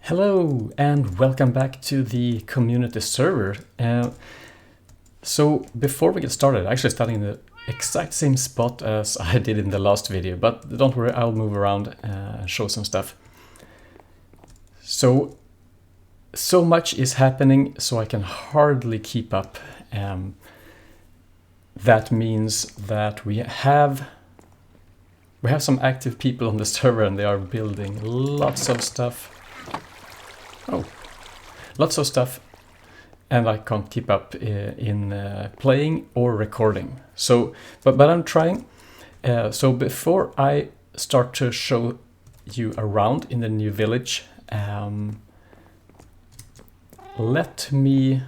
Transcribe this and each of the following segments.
Hello and welcome back to the community server. So before we get started, I'm actually starting in the exact same spot as I did in the last video, but don't worry, I'll move around and show some stuff. So much is happening, so I can hardly keep up. That means that we have some active people on the server and they are building lots of stuff. Lots of stuff, and I can't keep up in playing or recording. So, but I'm trying. So before I start to show you around in the new village, let me.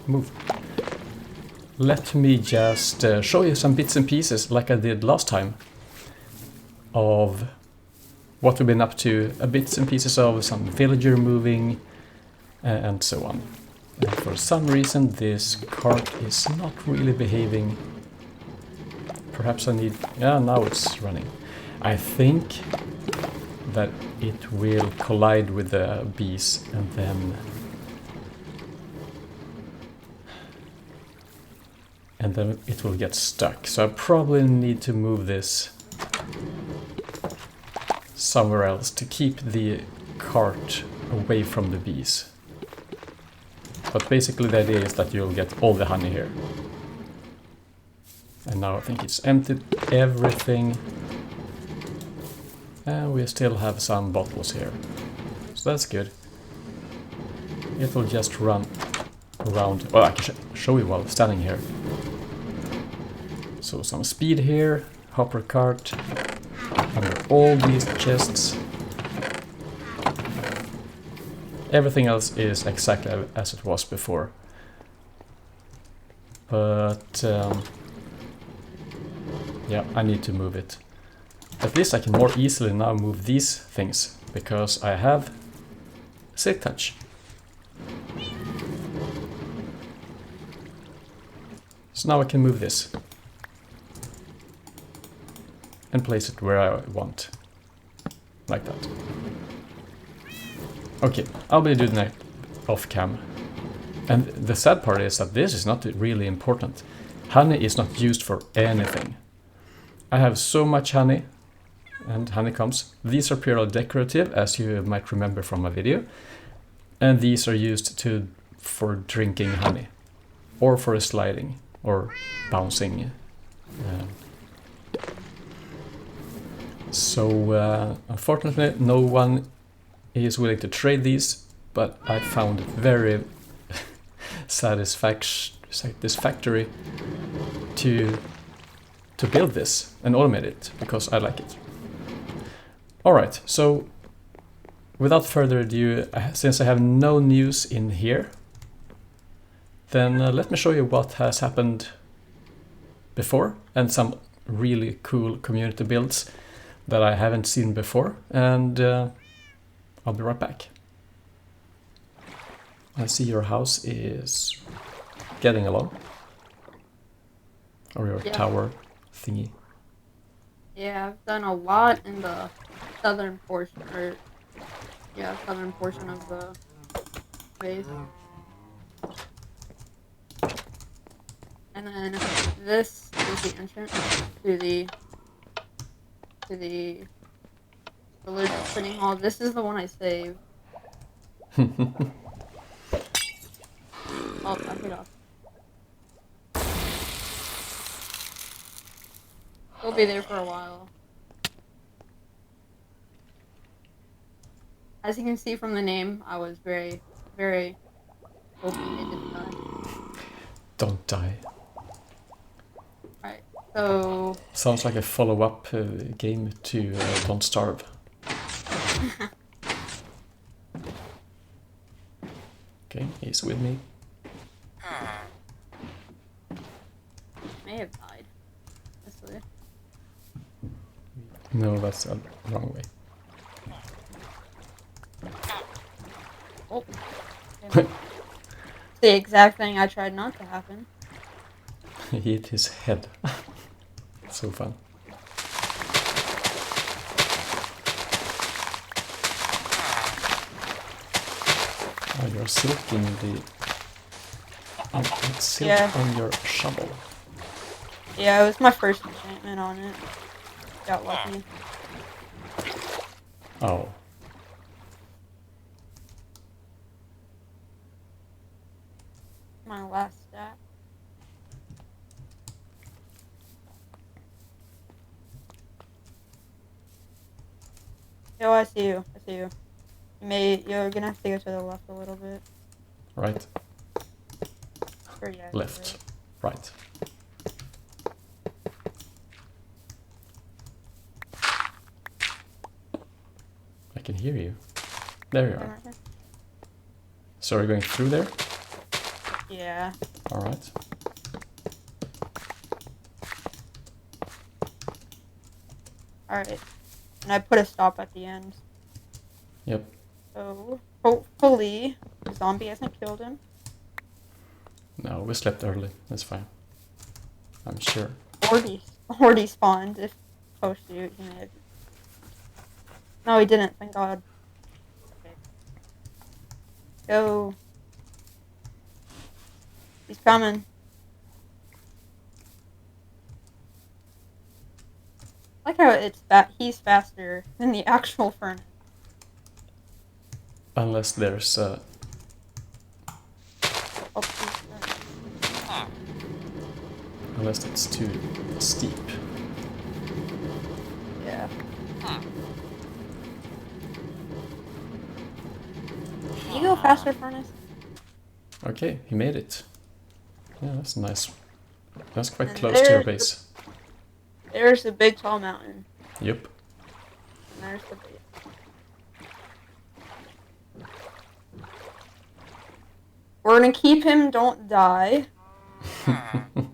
Move. Let me just show you some bits and pieces, like I did last time, of what we've been up to, bits and pieces of some villager moving and so on. And for some reason this cart is not really behaving. Perhaps I need... yeah, now it's running. I think that it will collide with the bees and then it will get stuck. So I probably need to move this somewhere else to keep the cart away from the bees. But basically the idea is that you'll get all the honey here. And now I think it's emptied everything. And we still have some bottles here. So that's good. It will just run around. Well, I can show you while standing here. So some speed here, hopper cart. Under all these chests. Everything else is exactly as it was before. But yeah, I need to move it. At least I can more easily now move these things because I have Silk Touch. So now I can move this and place it where I want, like that. Okay, I'll be doing that off cam. And the sad part is that this is not really important. Honey is not used for anything. I have so much honey and honeycombs. These are purely decorative, as you might remember from my video. And these are used for drinking honey, or for sliding, or bouncing. So unfortunately no one is willing to trade these, but I found it very satisfactory to build this and automate it, because I like it. Alright, so without further ado, since I have no news in here, then let me show you what has happened before and some really cool community builds that I haven't seen before, and I'll be right back. I see your house is getting along. Or your tower thingy. Yeah, I've done a lot in the southern portion, southern portion of the base. And then this is the entrance to the village spinning hall. This is the one I saved. Oh, I hit off. We'll be there for a while. As you can see from the name, I was very, very hoping it didn't die. Don't die. Alright, so... sounds like a follow-up game to Don't Starve. Okay, he's with me. May have died. This way. No, that's the wrong way. Oh. The exact thing I tried not to happen. He hit his head. So fun. Oh, you're silking the... silk Yeah. on your shovel. Yeah, it was my first enchantment on it. Got lucky. Oh. My last stack. Yo, I see you. I see you. You're gonna have to go to the left a little bit. Right. Or yeah, Left. Right. I can hear you. There you are. Right. So are you going through there? Yeah. Alright. Alright. And I put a stop at the end. Yep. So, hopefully, the zombie hasn't killed him. No, we slept early. That's fine. I'm sure. Or despawned if... Oh shoot, he may have... No, he didn't, thank God. Okay. Go. He's coming. I like how he's faster than the actual furnace. Unless there's Oh, unless it's too steep. yeah. Can you go faster, furnace? Okay, he made it. Yeah, that's nice. That's quite And close to your base. There's the big tall mountain. Yep. And there's the base. We're gonna keep him, don't die.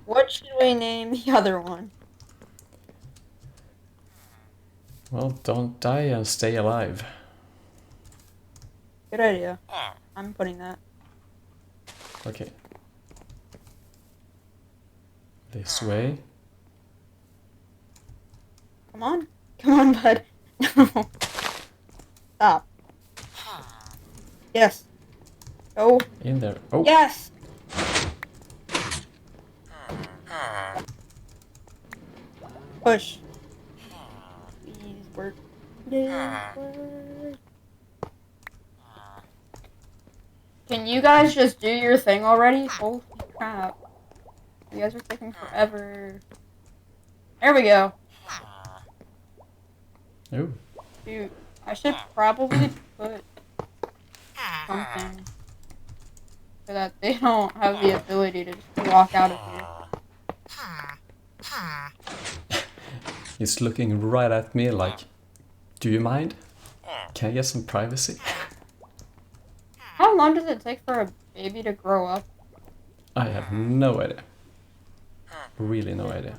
What should we name the other one? Well, don't die and stay alive. Good idea. I'm putting that. Okay. This way. Come on. Come on, bud. No. Stop. Yes. Go. In there. Oh! Yes! Push. Please work. Please work. Can you guys just do your thing already? Holy crap. You guys are taking forever. There we go. Oh. Dude, I should probably put something so that they don't have the ability to just walk out of here. He's looking right at me like, do you mind? Can I get some privacy? How long does it take for a baby to grow up? I have no idea. Really no idea.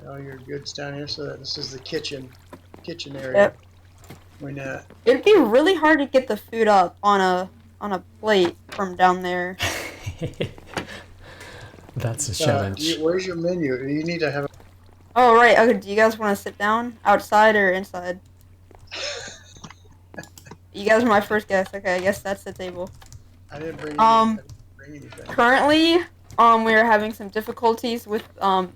All your goods down here, so that this is the kitchen area. Yep. We're not. It'd be really hard to get the food up on a plate from down there. That's a challenge. Where's your menu? You need to have. Oh right. Okay. Do you guys want to sit down outside or inside? You guys are my first guest. Okay, I guess that's the table. I didn't bring. Anything. Currently, we are having some difficulties with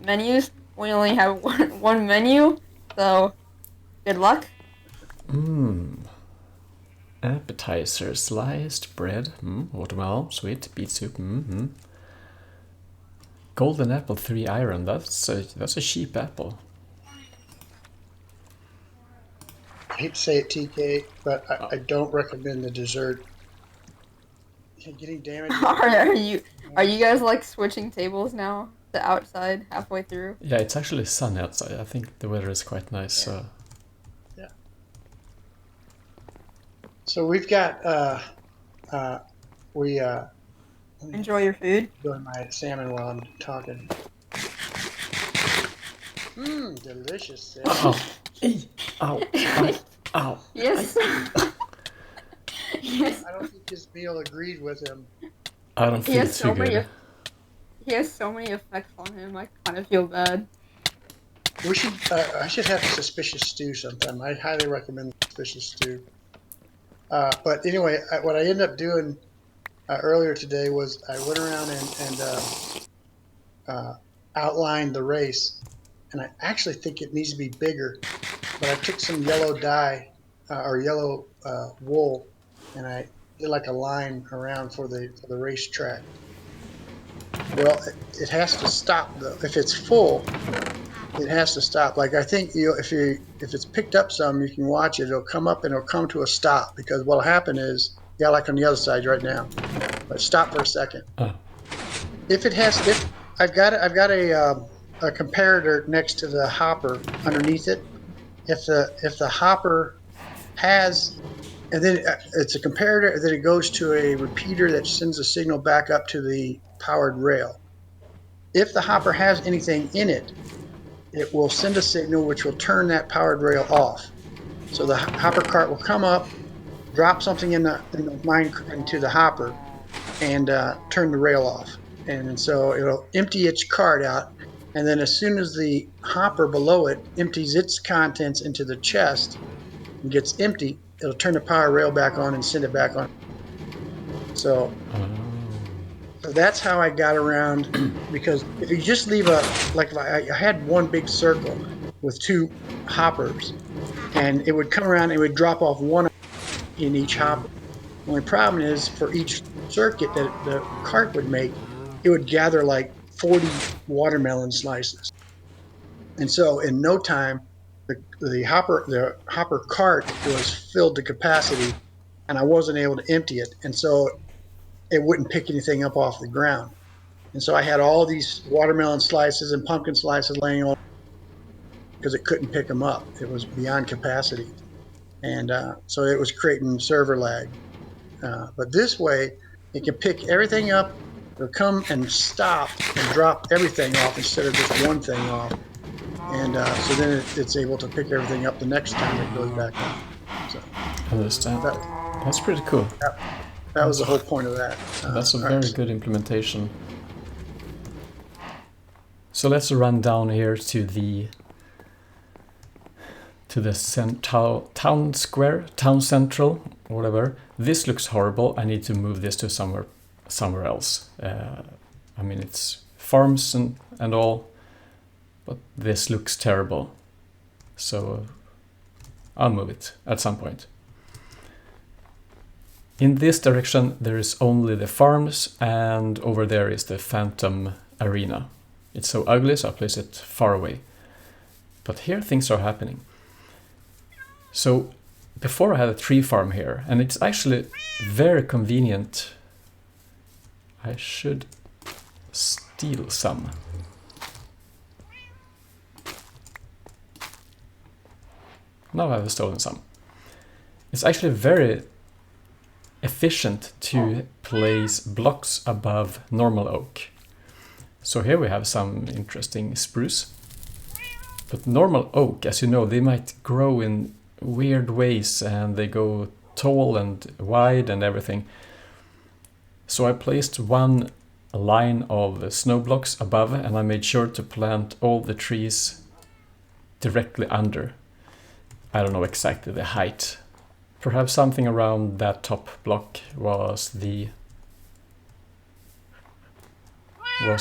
menus. We only have one menu, so good luck. Appetizer, sliced bread, watermelon, sweet, beet soup, Golden apple, 3 iron. That's a cheap apple. I hate to say it, TK, but I don't recommend the dessert. You're getting damage. Are you guys like switching tables now to outside halfway through? Yeah, it's actually sunny outside. I think the weather is quite nice. Yeah. So Yeah. So we've got we Enjoy your food. enjoy my salmon while I'm talking. Delicious salmon. ow, Ee, ow, ow, ow. Yes. Yes. I don't think his meal agreed with him. I don't He feel has too so many. good. He has so many effects on him. I kind of feel bad. We should. I should have a suspicious stew sometime. I highly recommend suspicious stew. But anyway, what I ended up doing earlier today was I went around and outlined the race, and I actually think it needs to be bigger. But I took some yellow dye or yellow wool, and I did like a line around for the racetrack. Well, it has to stop though. If it's full, it has to stop. Like I think if it's picked up some, you can watch it. It'll come up and it'll come to a stop because what'll happen is, yeah, like on the other side right now. But stop for a second. Oh. If I've got a comparator next to the hopper underneath it. If the hopper has, and then it's a comparator, and then it goes to a repeater that sends a signal back up to the powered rail. If the hopper has anything in it, it will send a signal which will turn that powered rail off. So the hopper cart will come up, drop something in the mine into the hopper, and turn the rail off. And so it'll empty its cart out, and then as soon as the hopper below it empties its contents into the chest and gets empty, it'll turn the power rail back on and send it back on. So that's how I got around, because if you just leave I had one big circle with 2 hoppers, and it would come around and it would drop off one in each hopper. The only problem is for each circuit that the cart would make, it would gather like 40 watermelon slices. And so in no time, the hopper cart was filled to capacity, and I wasn't able to empty it. And so it wouldn't pick anything up off the ground. And so I had all these watermelon slices and pumpkin slices laying on because it couldn't pick them up. It was beyond capacity. And so it was creating server lag. But this way, it can pick everything up, it'll come and stop and drop everything off instead of just one thing off. And so then it's able to pick everything up the next time it goes back up. So Understand. That's pretty cool. that was the whole point of that. That's a very good implementation. So let's run down here to the town square, town central, or whatever. This looks horrible. I need to move this to somewhere else. I mean, it's farms and all, but this looks terrible. So I'll move it at some point. In this direction, there is only the farms, and over there is the Phantom Arena. It's so ugly, so I place it far away. But here things are happening. So before I had a tree farm here, and it's actually very convenient. I should steal some. Now I've stolen some. It's actually very efficient to place blocks above normal oak. So here we have some interesting spruce. But normal oak, as you know, they might grow in weird ways and they go tall and wide and everything. So I placed one line of snow blocks above, and I made sure to plant all the trees directly under. I don't know exactly the height. Perhaps something around that top block was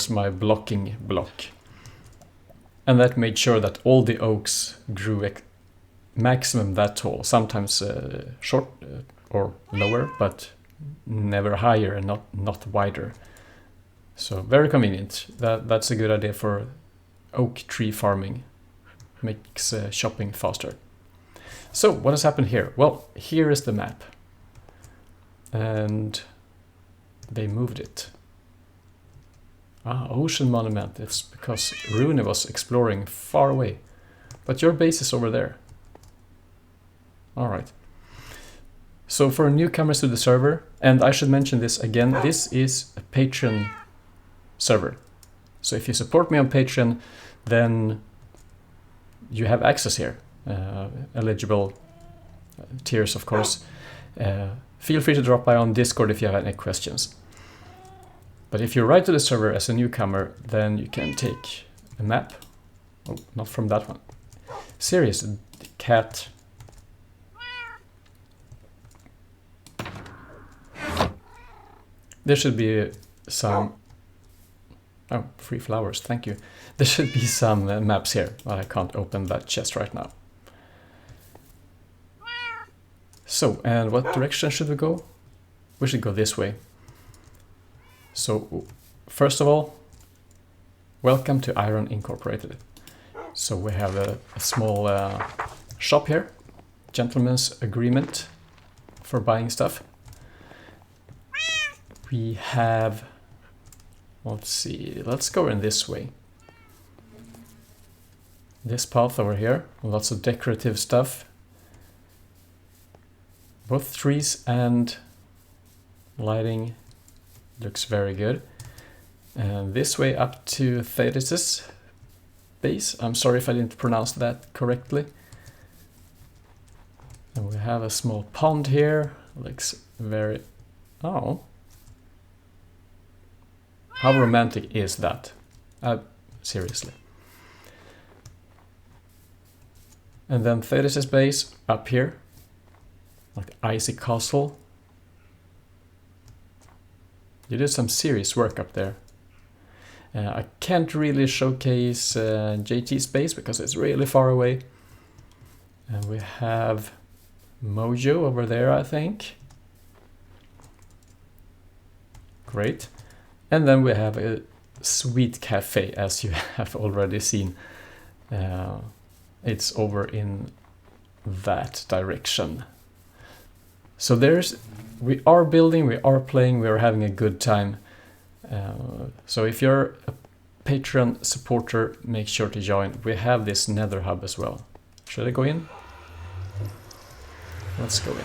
my blocking block. And that made sure that all the oaks grew maximum that tall, sometimes short or lower, but never higher and not wider. So very convenient. That's a good idea for oak tree farming. Makes shopping faster. So what has happened here? Well, here is the map. And they moved it. Ah, Ocean Monument. It's because Rune was exploring far away. But your base is over there. Alright. So for newcomers to the server, and I should mention this again, this is a Patreon server. So if you support me on Patreon, then you have access here. Eligible tiers, of course. Feel free to drop by on Discord if you have any questions. But if you write to the server as a newcomer, then you can take a map. Oh, not from that one. Serious, the cat. There should be some... Oh, free flowers, thank you. There should be some maps here, but I can't open that chest right now. So, and what direction should we go? We should go this way. So, first of all, welcome to Iron Incorporated. So we have a small shop here, gentleman's agreement for buying stuff. We have, let's see, let's go in this way. This path over here, lots of decorative stuff. Both trees and lighting looks very good. And this way up to Thetis' base. I'm sorry if I didn't pronounce that correctly. And we have a small pond here. Looks very... Oh. How romantic is that? Seriously. And then Thetis' base up here. Like icy castle. You did some serious work up there. I can't really showcase JT's base because it's really far away. And we have Mojo over there, I think. Great. And then we have a sweet cafe, as you have already seen. It's over in that direction. So we are building, we are playing, we are having a good time. So if you're a Patreon supporter, make sure to join. We have this Nether Hub as well. Should I go in? Let's go in.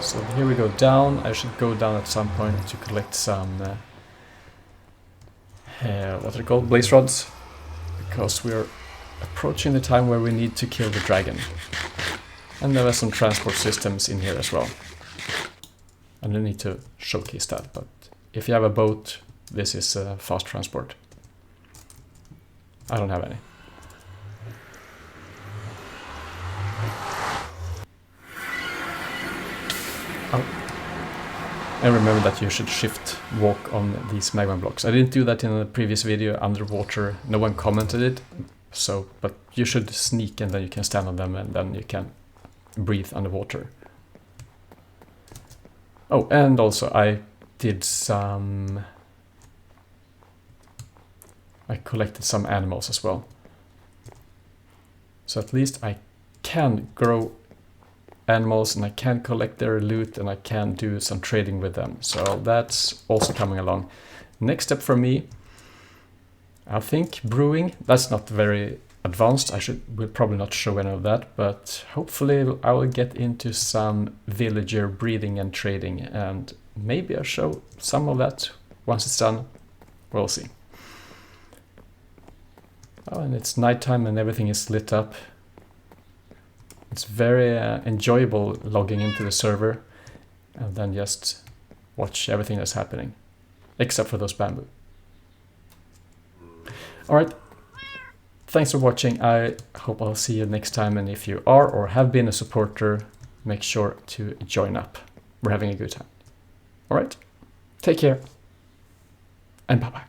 So here we go down. I should go down at some point to collect some what are they called? Blaze rods. Because we're approaching the time where we need to kill the dragon. And there are some transport systems in here as well. I don't need to showcase that, but if you have a boat, this is fast transport. I don't have any. Oh. And remember that you should shift walk on these magma blocks. I didn't do that in the previous video underwater. No one commented it. So, but you should sneak and then you can stand on them and then you can breathe underwater. Oh, and also I did some... I collected some animals as well. So at least I can grow animals and I can collect their loot and I can do some trading with them. So that's also coming along. Next step for me, I think brewing. That's not very advanced. Will probably not show any of that, but hopefully I will get into some villager breeding and trading and maybe I'll show some of that once it's done. We'll see. Oh, and it's nighttime and everything is lit up. It's very enjoyable logging into the server and then just watch everything that's happening, except for those bamboo. Alright, thanks for watching. I hope I'll see you next time, and if you are or have been a supporter, make sure to join up. We're having a good time. Alright, take care and bye bye.